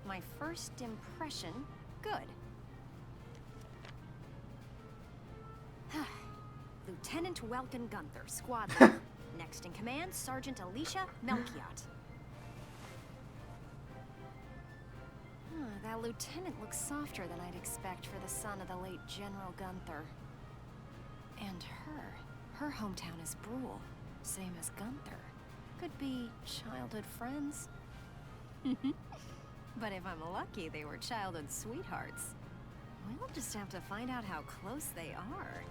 My first impression, good. Lieutenant Welkin Gunther, squad leader. Next in command, Sergeant Alicia Melchiot. That lieutenant looks softer than I'd expect for the son of the late General Gunther. And her hometown is Brule, same as Gunther. Could be childhood friends. But if I'm lucky, they were childhood sweethearts. We'll just have to find out how close they are.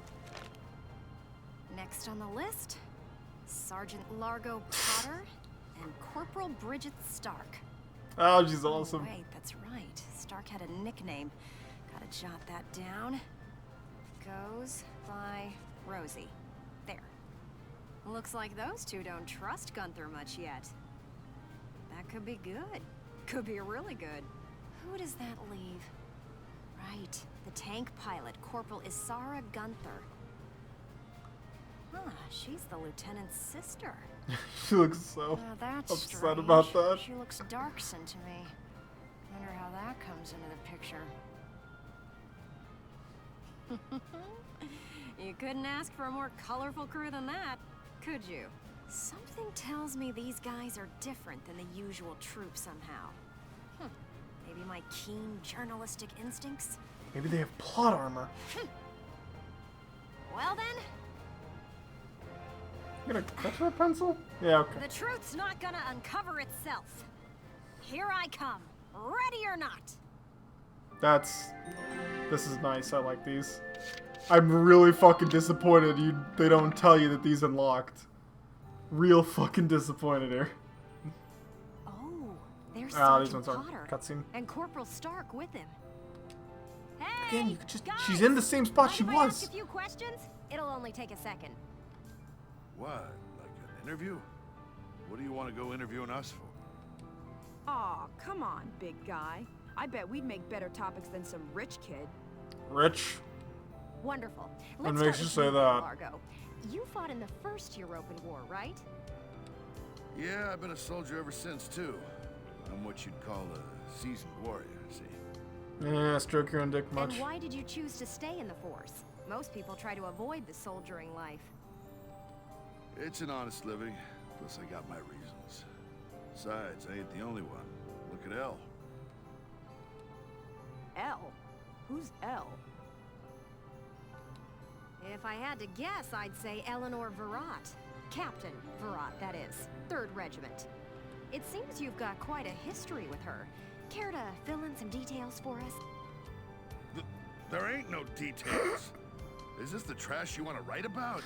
Next on the list, Sergeant Largo Potter and Corporal Bridget Stark. Oh, she's awesome. Oh, wait, that's right. Stark had a nickname. Gotta jot that down. Goes by Rosie. There. Looks like those two don't trust Gunther much yet. That could be good. Could be really good. Who does that leave? Right, the tank pilot, Corporal Isara Gunther. Huh, she's the lieutenant's sister. She looks so that's upset strange. about that. She looks dark-skinned to me. Wonder how that comes into the picture. You couldn't ask for a more colorful crew than that, could you? Something tells me these guys are different than the usual troop somehow. Maybe my keen journalistic instincts? Maybe they have plot armor. Well then, You gonna catch her a pencil? Yeah, okay. the truth's not gonna uncover itself. Here I come, ready or not. This is nice. I like these. I'm really fucking disappointed they don't tell you that these unlocked. Real fucking disappointed here. Oh, there's These Sergeant ones aren't Potter cutscene. and Corporal Stark with him. Hey, Again, you could just guys, she's in the same spot she mind if I ask was. a few questions? It'll only take a second. What? Like an interview? What do you want to go interviewing us for? Aw, come on, big guy. I bet we'd make better topics than some rich kid. Rich. Wonderful. What Let's makes start you with say you, that? Largo. You fought in the first European War, right? Yeah, I've been a soldier ever since, too. I'm what you'd call a seasoned warrior, see? Yeah, stroke your own dick much. And why did you choose to stay in the force? Most people try to avoid the soldiering life. It's an honest living, plus I got my reasons. Besides, I ain't the only one. Look at Elle. Elle? Who's Elle? If I had to guess, I'd say Eleanor Virat. Captain Virat, that is. 3rd Regiment. It seems you've got quite a history with her. Care to fill in some details for us? There ain't no details. Is this the trash you want to write about?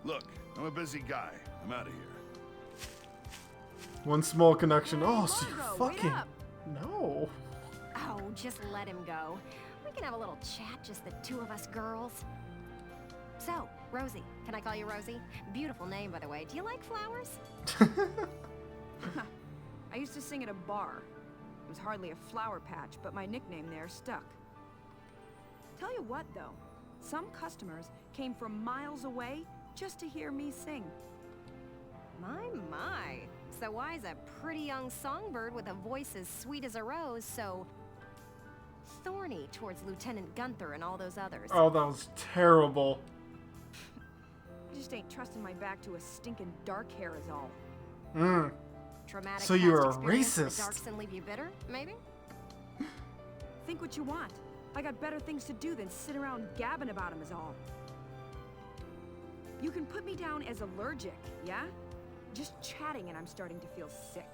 Look, I'm a busy guy. I'm out of here. One small connection. Oh, so you Largo, wait fucking up. no. Oh, just let him go. We can have a little chat, just the two of us girls. So, Rosie. Can I call you Rosie? Beautiful name, by the way. Do you like flowers? I used to sing at a bar. It was hardly a flower patch, but my nickname there stuck. Tell you what, though. Some customers came from miles away just to hear me sing. My. So why is a pretty young songbird with a voice as sweet as a rose so thorny towards Lieutenant Gunther and all those others? Oh, that was terrible. I just ain't trusting my back to a stinking dark hair is all. Traumatic So you're past a experience that racist. darks and leave you bitter, maybe? Think what you want. I got better things to do than sit around gabbing about him is all. You can put me down as allergic, yeah? Just chatting and I'm starting to feel sick.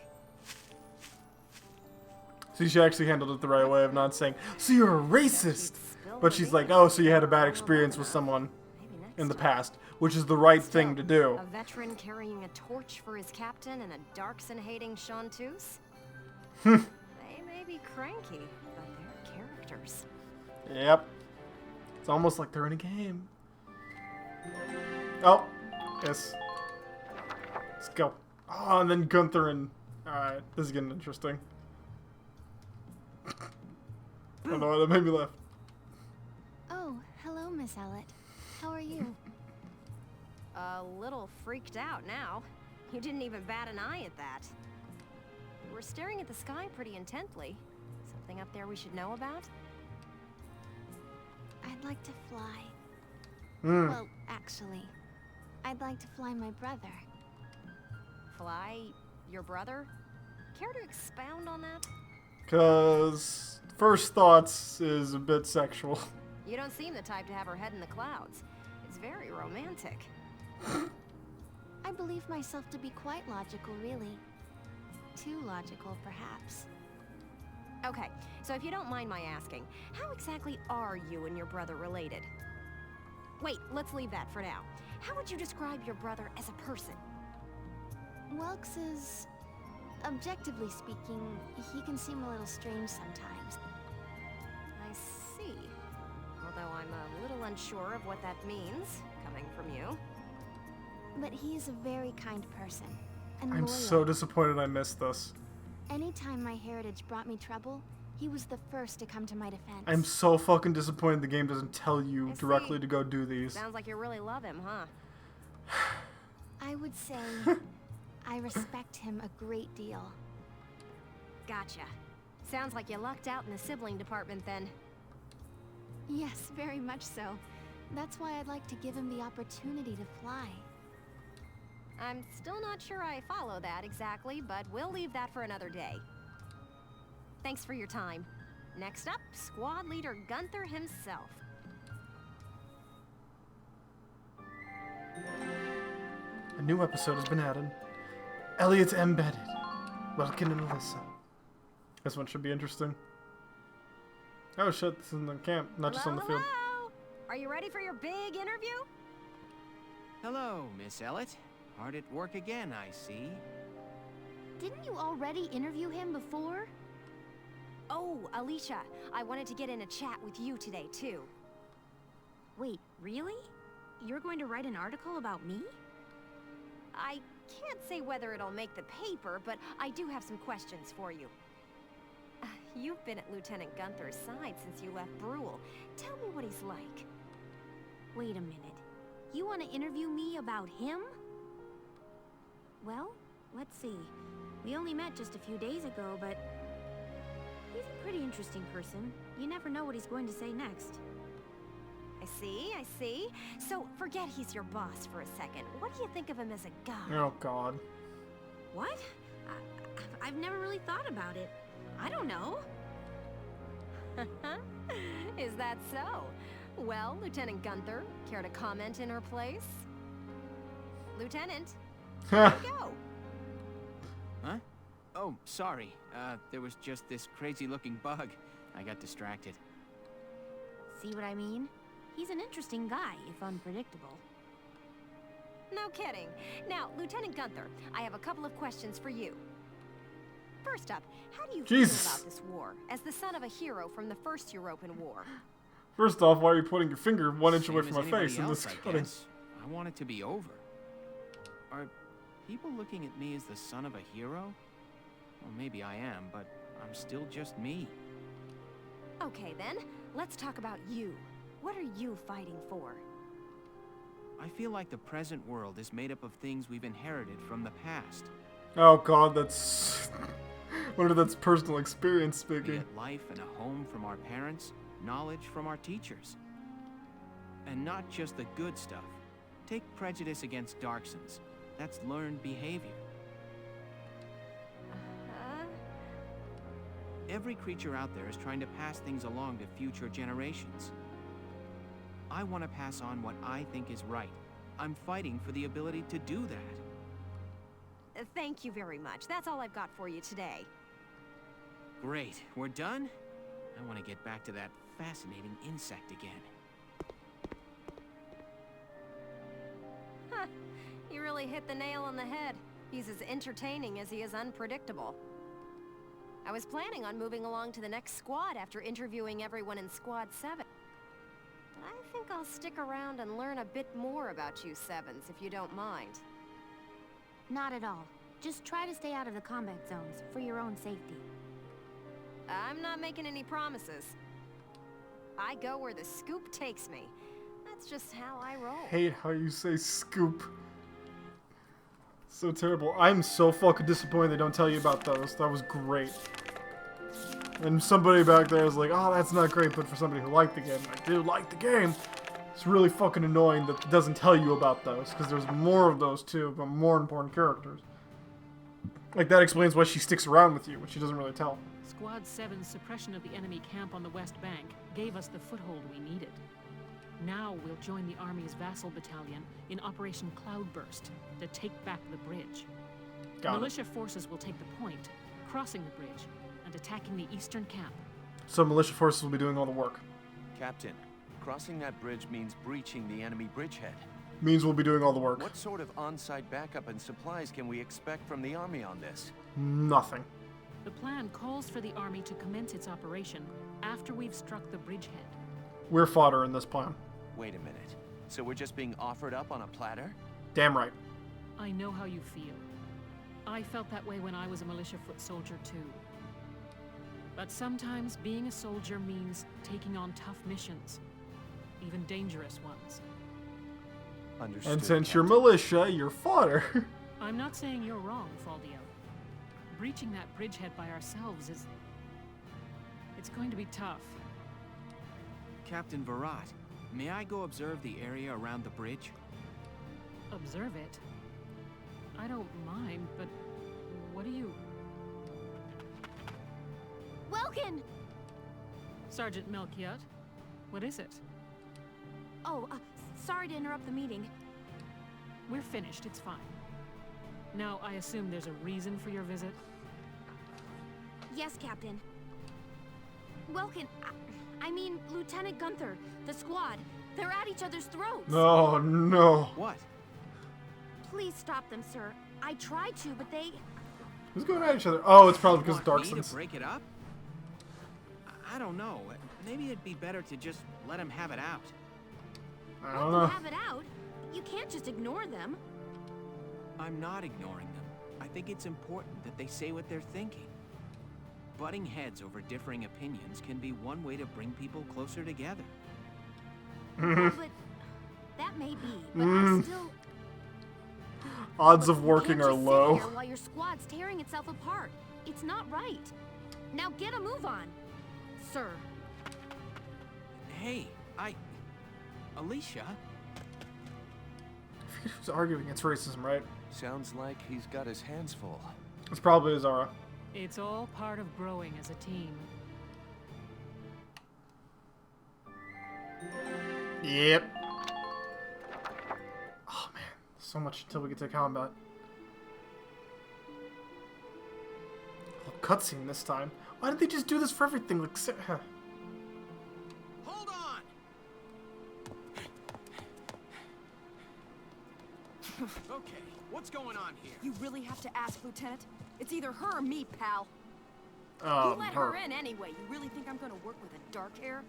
See, she actually handled it the right way of not saying, so you're a racist. But she's like, oh, so you had a bad experience with someone Maybe next in the time. past, which is the right Still, thing to do. A veteran carrying a torch for his captain and a Darkson-hating chanteuse? They may be cranky, but they're characters. Yep. It's almost like they're in a game. Oh, yes. Let's go. Oh, and then Gunther and... Alright, this is getting interesting. I don't know why that made me laugh. Oh, hello, Miss Ellett. How are you? A little freaked out now. You didn't even bat an eye at that. were staring at the sky pretty intently. Something up there we should know about? I'd like to fly. Hmm. Well, actually, I'd like to fly my brother. Fly your brother? Care to expound on that? Cause first thoughts is a bit sexual. You don't seem the type to have her head in the clouds. It's very romantic. I believe myself to be quite logical, really. Too logical, perhaps. Okay, so if you don't mind my asking, how exactly are you and your brother related? Wait, let's leave that for now. How would you describe your brother as a person? Welks is... objectively speaking, he can seem a little strange sometimes. I see. Although I'm a little unsure of what that means, coming from you. But he is a very kind person, and I'm loyal. so disappointed I missed this. Anytime my heritage brought me trouble, he was the first to come to my defense. I'm so fucking disappointed the game doesn't tell you I directly see. to go do these. Sounds like you really love him, huh? I would say I respect him a great deal. Gotcha. Sounds like you lucked out in the sibling department then. Yes, very much so. That's why I'd like to give him the opportunity to fly. I'm still not sure I follow that exactly, but we'll leave that for another day. Thanks for your time. Next up, Squad Leader Gunther himself. A new episode has been added. Elliot's embedded. Welcome and Alyssa. This one should be interesting. Oh shit, this is in the camp, not just on the field. Hello? Are you ready for your big interview? Hello, Miss Ellett. Hard at work again, I see. Didn't you already interview him before? Oh, Alicia, I wanted to get in a chat with you today, too. Wait, really? You're going to write an article about me? I can't say whether it'll make the paper, but I do have some questions for you. You've been at Lieutenant Gunther's side since you left Brule. Tell me what he's like. Wait a minute. You want to interview me about him? Well, let's see. We only met just a few days ago, but... he's a pretty interesting person. You never know what he's going to say next. I see. So, forget he's your boss for a second. What do you think of him as a guy? Oh god. What? I've never really thought about it. I don't know. Is that so? Well, Lieutenant Gunther, care to comment in her place? Lieutenant, there you go. Huh? Oh, sorry. There was just this crazy-looking bug. I got distracted. See what I mean? He's an interesting guy, if unpredictable. No kidding. Now, Lieutenant Gunther, I have a couple of questions for you. First up, how do you feel about this war, as the son of a hero from the First European War? First off, why are you putting your finger 1 inch Same away from as my anybody face in this else, I cutting? guess. I want it to be over. Are people looking at me as the son of a hero? Well, maybe I am, but I'm still just me. Okay then, let's talk about you. What are you fighting for? I feel like the present world is made up of things we've inherited from the past. Oh god, that's... what if that's personal experience Be speaking? it life and a home from our parents, knowledge from our teachers. And not just the good stuff. Take prejudice against Darksons. That's learned behavior. Every creature out there is trying to pass things along to future generations. I want to pass on what I think is right. I'm fighting for the ability to do that. Thank you very much. That's all I've got for you today. Great, we're done? I want to get back to that fascinating insect again. Huh. You really hit the nail on the head. He's as entertaining as he is unpredictable. I was planning on moving along to the next squad after interviewing everyone in Squad 7. But I think I'll stick around and learn a bit more about you Sevens, if you don't mind. Not at all. Just try to stay out of the combat zones, for your own safety. I'm not making any promises. I go where the scoop takes me. That's just how I roll. Hate how you say scoop. So terrible. I'm so fucking disappointed they don't tell you about those. That was great. And somebody back there is like, oh, that's not great, but for somebody who liked the game, I do like the game. It's really fucking annoying that it doesn't tell you about those, because there's more of those too, but more important characters. Like, that explains why she sticks around with you, which she doesn't really tell. Squad 7's suppression of the enemy camp on the West Bank gave us the foothold we needed. Now we'll join the Army's vassal battalion in Operation Cloudburst to take back the bridge. Got it. Militia forces will take the point, crossing the bridge, and attacking the eastern camp. So militia forces will be doing all the work. Captain, crossing that bridge means breaching the enemy bridgehead. Means we'll be doing all the work. What sort of on-site backup and supplies can we expect from the Army on this? Nothing. The plan calls for the Army to commence its operation after we've struck the bridgehead. We're fodder in this plan. Wait a minute. So we're just being offered up on a platter? Damn right. I know how you feel. I felt that way when I was a militia foot soldier too. But sometimes being a soldier means taking on tough missions, even dangerous ones. Understood, And since you're Captain. militia, you're fodder. I'm not saying you're wrong, Faldio. Breaching that bridgehead by ourselves is... it's going to be tough. Captain Virat, may I go observe the area around the bridge? Observe it? I don't mind, but what do you... Welkin! Sergeant Melchiot, what is it? Oh, sorry to interrupt the meeting. We're finished, it's fine. Now, I assume there's a reason for your visit? Yes, Captain. Welkin, I mean, Lieutenant Gunther, the squad. They're at each other's throats. Oh, no. What? Please stop them, sir. I tried to, but they... Who's going at each other? Oh, it's probably because of Want me to Darksons. break it up? I don't know. Maybe it'd be better to just let him have it out. I Let don't them know. have it out. You can't just ignore them. I'm not ignoring them. I think it's important that they say what they're thinking. Butting heads over differing opinions can be one way to bring people closer together. Well, but that may be, but I Mm. still... Odds Look, of you working can't are just sit low. here while your squad's tearing itself apart. It's not right. Now get a move on, sir. Hey, Alicia? I forget who's arguing against racism, right? Sounds like he's got his hands full. It's probably Zara. It's all part of growing as a team. Yep. Oh man, so much until we get to combat. Oh, cutscene this time. Why didn't they just do this for everything? Like, Hold on! Okay, what's going on here? You really have to ask, Lieutenant? It's either her or me, pal. You let her in anyway. You really think I'm gonna work with a dark hair?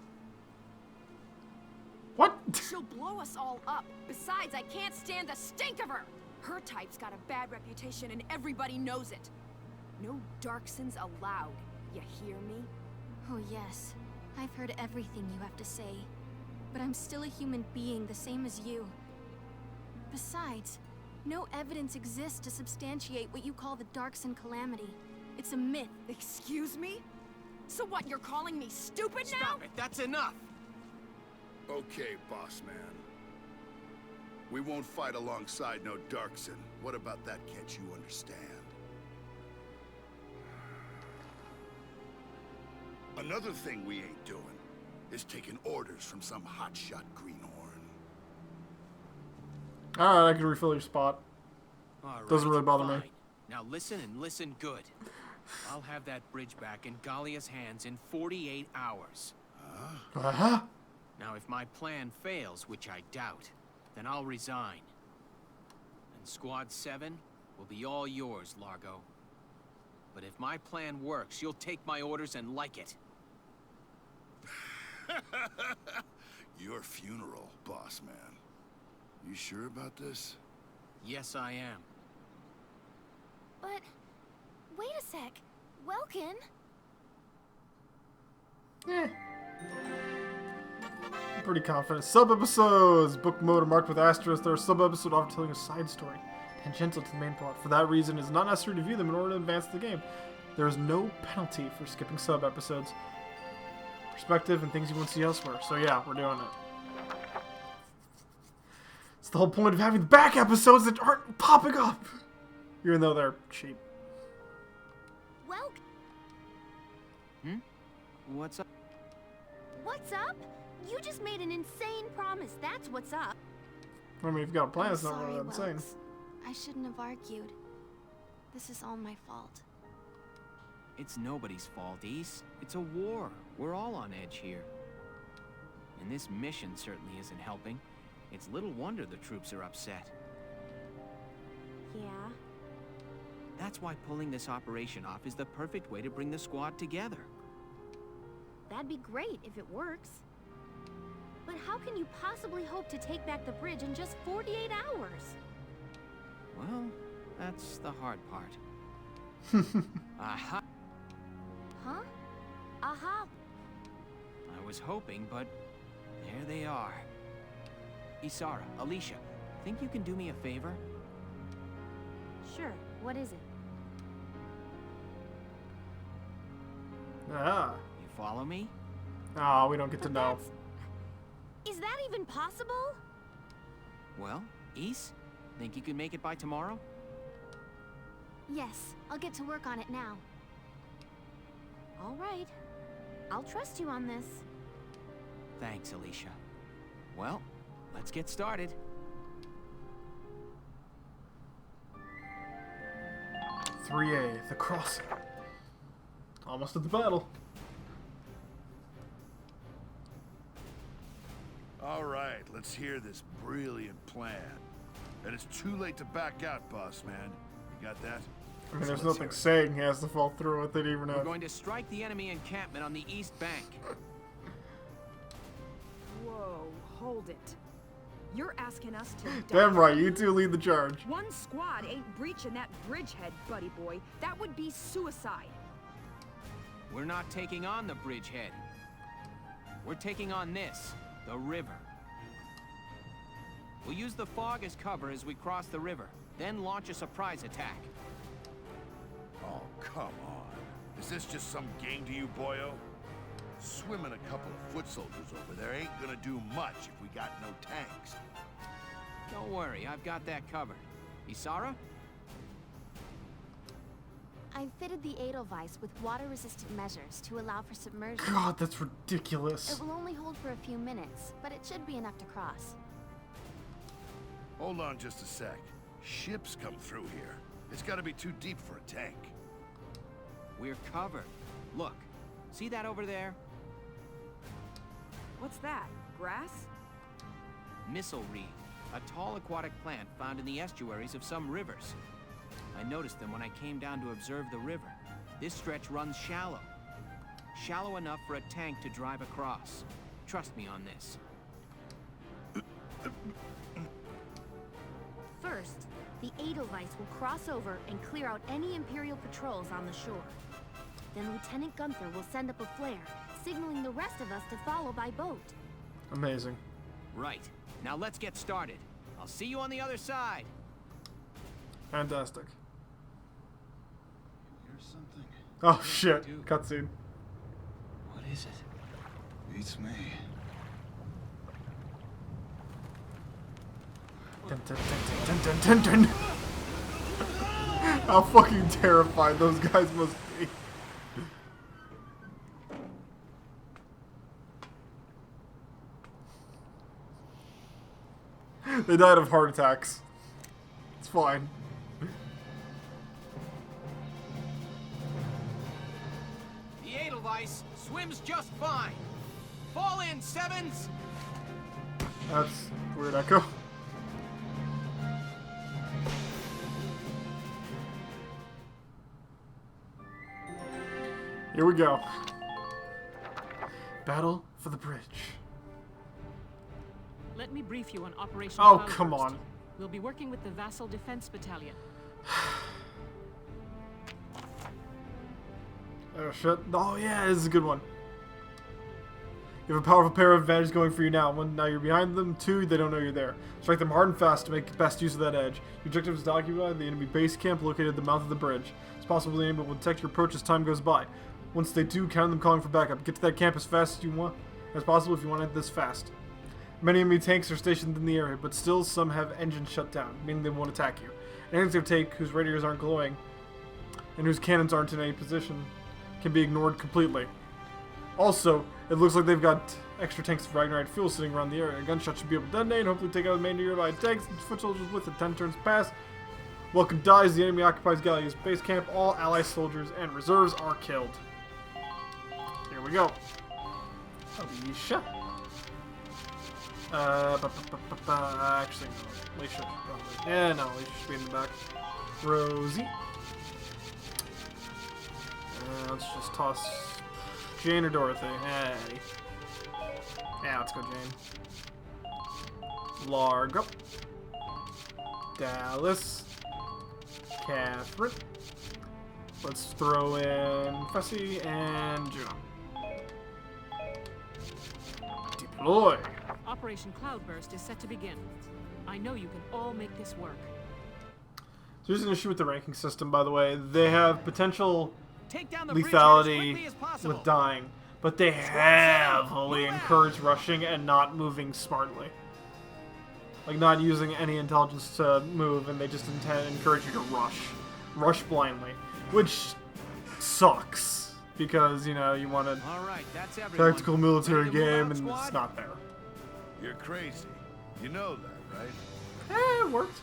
What? She'll blow us all up. Besides, I can't stand the stink of her. Her type's got a bad reputation and everybody knows it. No Darksons allowed. You hear me? Oh yes, I've heard everything you have to say. But I'm still a human being the same as you. Besides, no evidence exists to substantiate what you call the Darkson calamity. It's a myth. Excuse me? So what, you're calling me stupid now? Stop it, that's enough! Okay, boss man. We won't fight alongside no Darkson. What about that can't you understand? Another thing we ain't doing is taking orders from some hotshot greenhorn. Alright, I can refill your spot. All Doesn't right, really bother me. fine. Now listen and listen good. I'll have that bridge back in Galia's hands in 48 hours. Uh-huh. Now if my plan fails, which I doubt, then I'll resign. And Squad 7 will be all yours, Largo. But if my plan works, you'll take my orders and like it. Your funeral, boss man. You sure about this? Yes, I am. But, wait a sec. Welkin? I'm pretty confident. Sub-episodes! Book mode are marked with asterisks. There are sub-episode often telling a side story. tangential to the main plot. For that reason, it is not necessary to view them in order to advance the game. There is no penalty for skipping sub-episodes, perspective, and things you won't see elsewhere. So yeah, we're doing it. It's the whole point of having back episodes that aren't popping up, even though they're cheap. Well, What's up? what's up? You just made an insane promise. That's what's up. I mean, if you've got a plan, I'm it's not sorry, really insane. Welks. I shouldn't have argued. This is all my fault. It's nobody's fault, Ys. It's a war. We're all on edge here. And this mission certainly isn't helping. It's little wonder the troops are upset. Yeah? That's why pulling this operation off is the perfect way to bring the squad together. That'd be great if it works. But how can you possibly hope to take back the bridge in just 48 hours? Well, that's the hard part. Aha! Huh? Aha! I was hoping, but there they are. Isara, Alicia, think you can do me a favor? Sure, what is it? Ah. You follow me? Ah, we don't get to know. Is that even possible? Well, Ys, think you can make it by tomorrow? Yes, I'll get to work on it now. All right. I'll trust you on this. Thanks, Alicia. Well, let's get started. 3A, the crossing. Almost at the battle. All right, let's hear this brilliant plan. And it's too late to back out, boss man. You got that? I mean, So there's let's nothing hear it. saying he has to fall through with it even We're if... going to strike the enemy encampment on the east bank. Whoa, hold it. You're asking us to die. Damn right, you two lead the charge. One squad ain't breaching that bridgehead, buddy boy. That would be suicide. We're not taking on the bridgehead. We're taking on this, the river. We'll use the fog as cover as we cross the river, then launch a surprise attack. Oh, come on. Is this just some game to you, boyo? Swimming a couple of foot soldiers over there ain't gonna do much if we got no tanks. Don't worry, I've got that covered. Isara? I've fitted the Edelweiss with water-resistant measures to allow for submersion. God, that's ridiculous. It will only hold for a few minutes, but it should be enough to cross. Hold on just a sec. Ships come through here. It's gotta be too deep for a tank. We're covered. Look, see that over there? What's that? Grass? Missile reed, a tall aquatic plant found in the estuaries of some rivers. I noticed them when I came down to observe the river. This stretch runs shallow. Shallow enough for a tank to drive across. Trust me on this. First, the Edelweiss will cross over and clear out any Imperial patrols on the shore. Then Lieutenant Gunther will send up a flare, signaling the rest of us to follow by boat. Amazing. Right. Now let's get started. I'll see you on the other side. Fantastic. Here's something. Oh shit, cutscene. What is it? Beats me. Dun, dun, dun, dun, dun, dun, dun. How fucking terrified those guys must be. They died of heart attacks. It's fine. The Edelweiss swims just fine. Fall in, Sevens! That's weird echo. Here we go. Battle for the bridge. Let me brief you on Operation Oh, Cloudburst. come on. We'll be working with the Vassal Defense Battalion. Oh shit. Oh yeah, this is a good one. You have a powerful pair of advantages going for you now. One, now you're behind them. Two, they don't know you're there. Strike them hard and fast to make the best use of that edge. Your objective is to occupy the enemy base camp located at the mouth of the bridge. It's possible the enemy will detect your approach as time goes by. Once they do, count them calling for backup. Get to that camp as fast as you want, as possible if you want to enter this fast. Many enemy tanks are stationed in the area, but still some have engines shut down, meaning they won't attack you. Enemies they take whose radiators aren't glowing and whose cannons aren't in any position can be ignored completely. Also, it looks like they've got extra tanks of Ragnarite fuel sitting around the area. A gunshot should be able to detonate and hopefully take out the main nearby tanks and foot soldiers with it. 10 turns pass. Welcome dies. The enemy occupies Gallia's base camp. All ally soldiers and reserves are killed. Here we go. Alicia. Actually, no. Alicia probably. Yeah, no. Alicia should be in the back. Rosie. Let's just toss Jane or Dorothy. Hey. Yeah, let's go Jane. Largo. Dallas. Catherine. Let's throw in Fussy and Juno. Deploy. Operation Cloudburst is set to begin. I know you can all make this work. So there's an issue with the ranking system, by the way. They have potential Take down the bridge as lethality quickly as possible. with dying, but they heavily encourage rushing and not moving smartly. Like not using any intelligence to move, and they just encourage you to rush. Rush blindly. Which sucks. Because, you know, you want a All right, that's everyone. tactical military Ready to move game, out, and squad? it's not there. You're crazy. You know that, right? It worked.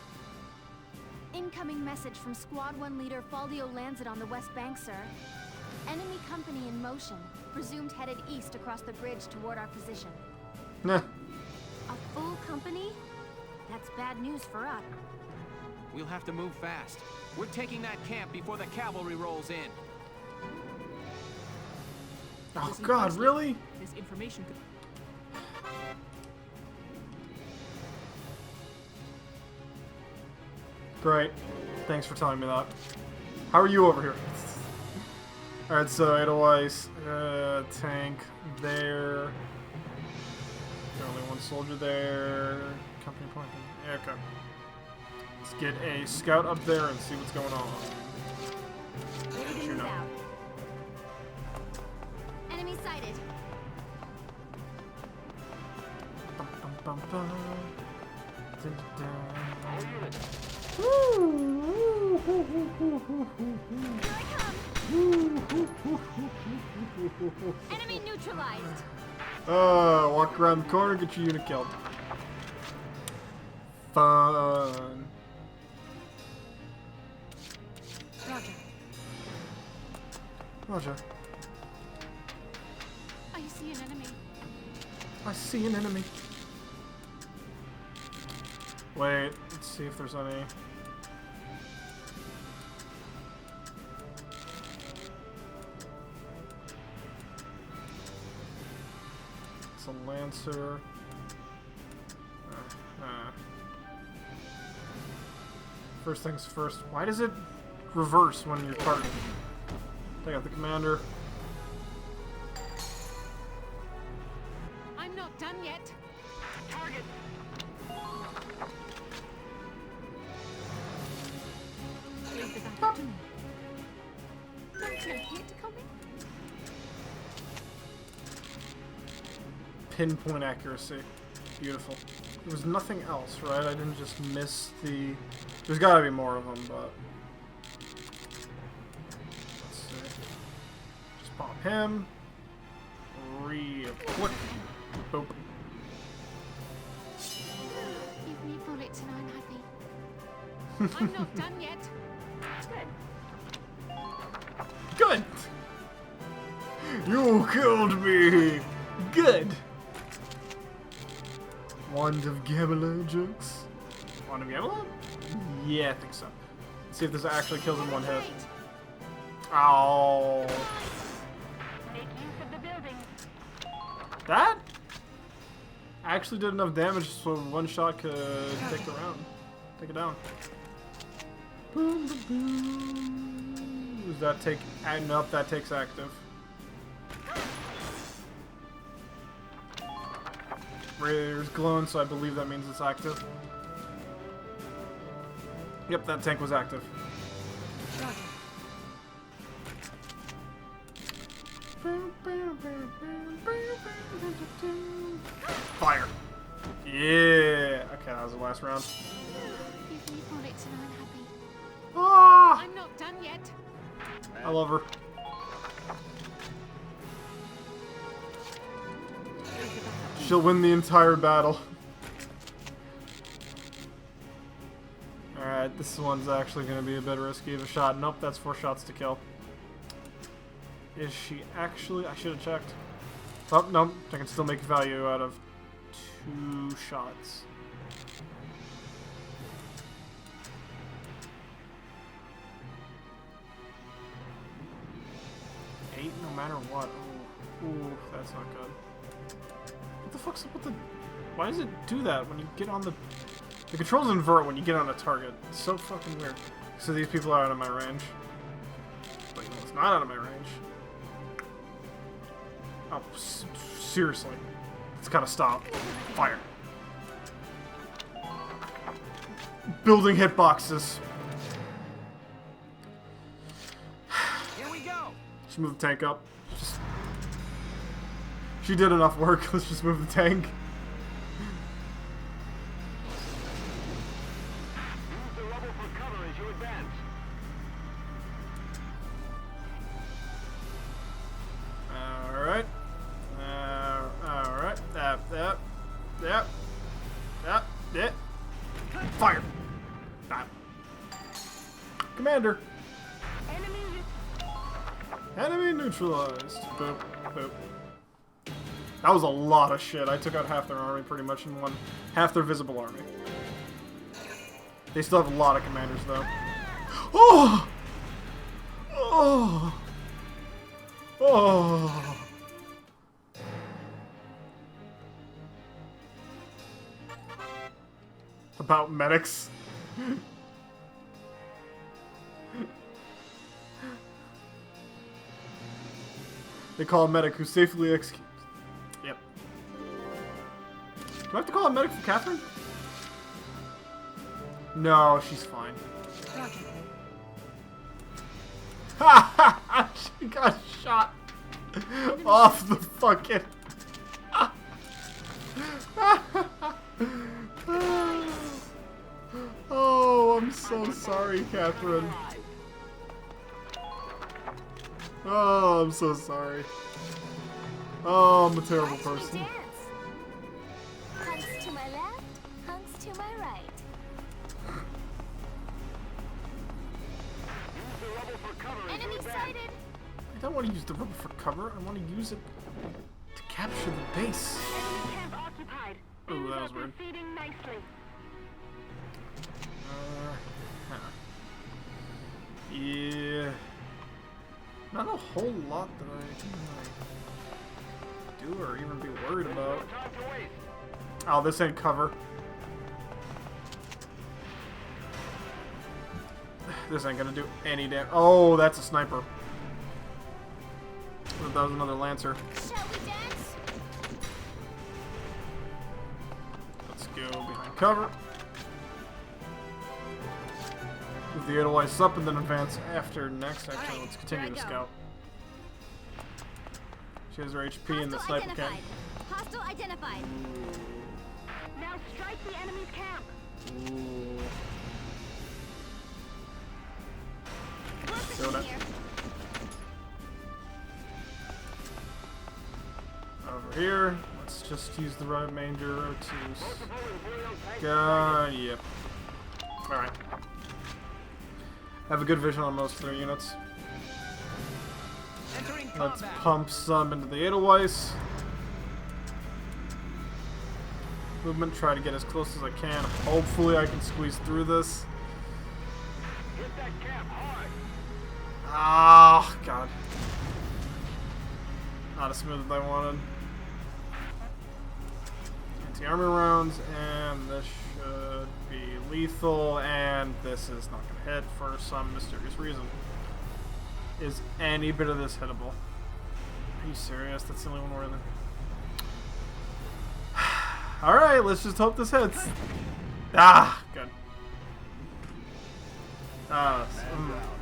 Incoming message from Squad 1 leader Faldio Lancet on the west bank, sir. Enemy company in motion. Presumed headed east across the bridge toward our position. Nah. A full company? That's bad news for us. We'll have to move fast. We're taking that camp before the cavalry rolls in. Oh Listen god, closely. really? This information could... Great. Thanks for telling me that. How are you over here? Alright, so Edelweiss, tank there. Only one soldier there. Company point. Okay. Let's get a scout up there and see what's going on. Ready to You move know. out. Enemy sighted. Bum, bum, bum, bum. Dun, dun, dun. Here I come. Enemy neutralized. Walk around the corner, get your unit killed. Fun. Roger. Roger. I see an enemy. I see an enemy. Wait, let's see if there's any. It's a Lancer. First things first, why does it reverse when you're targeting? Take out the commander. I'm not done yet. Target. Leave the battle to me. Don't you hate coming? Pinpoint accuracy. Beautiful. There was nothing else, right? I didn't just miss the... There's gotta be more of them, but... Let's see. Just pop him. Re-equip. Boop. Give me bullets and I'm happy. I'm not done yet. Good! You killed me! Good! Wand of Gamma jokes. Wand of Gamma? Yeah, I think so. Let's see if this actually kills in one hit. Oh. That actually did enough damage so one shot could take the round. Take it down. Boom, boom, boom. Does that take... Nope, that takes active. Radiator's glowing, so I believe that means it's active. Yep, that tank was active. Fire! Yeah! Okay, that was the last round. You thought it so unhappy. Ah! I'm not done yet. I love her. She'll win the entire battle. Alright, this one's actually going to be a bit risky of a shot. Nope, that's 4 shots to kill. Is she actually... I should have checked. Oh, no. I can still make value out of 2 shots. Eight, no matter what. Ooh, that's not good. What the fuck's up with the... Why does it do that when you get on the... The controls invert when you get on a target. It's so fucking weird. So these people are out of my range. But no, it's not out of my range. Oh, seriously. It's gotta stop. Fire. Building hitboxes. Here we go. Just move the tank up. She did enough work. Let's just move the tank. Use the rubble for cover as you advance. Alright. Alright. Yep. Fire. Ah. Commander. Enemy neutralized. Boop. Boop. That was a lot of shit. I took out half their army pretty much in one. Half their visible army. They still have a lot of commanders though. Oh! Oh! Oh! About medics. They call a medic who safely executes. Yep. Do I have to call a medic for Catherine? No, she's fine. Ha ha! She got shot off the fucking. Oh, I'm so sorry, Catherine. Oh, I'm so sorry. Oh, I'm a terrible person. Hunks to my left, hunks to my right. Use the rubble for cover as Enemy you advance. sighted. I don't want to use the rubber for cover. I want to use it to capture the base. Enemy camp occupied. Ooh, that was weird. Proceeding nicely. Huh. Yeah. Not a whole lot that I can like, do or even be worried about. No time to waste. Oh, this ain't cover. This ain't gonna do any damage. Oh, that's a sniper. That was another lancer. Shall we dance? Let's go behind cover. Move the Edelweiss up and then advance after next. Actually, let's continue to scout. She has her HP in the Hostile sniper camp. identified. Hostile identified. Now strike the enemy's camp. Ooh. Perfect Doing it. here. Over here, let's just use the right manger to. God, yep. Alright. Have a good vision on most of their units. Entering Let's combat. pump some into the Edelweiss. Movement, try to get as close as I can. Hopefully I can squeeze through this. Hit that camp hard. Ah, God. Not as smooth as I wanted. Anti-armor rounds, and this should be lethal, and this is not going to hit for some mysterious reason. Is any bit of this hittable? Are you serious? That's the only one worth it. Alright, let's just hope this hits. Ah, good.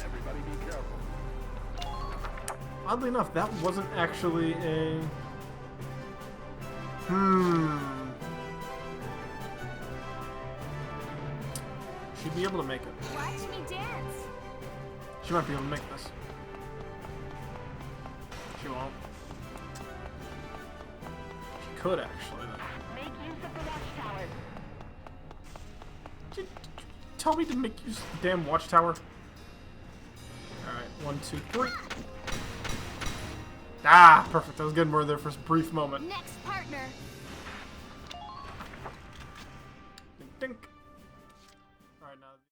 Everybody be careful. Oddly enough, that wasn't actually a... She'd be able to make it. Watch me dance. She might be able to make this. She won't. She could, actually, though. Make use of the watchtower. Tell me to make use of the damn watchtower. Alright, 1, 2, 3. Ah, perfect. I was getting more there for a brief moment. Next partner.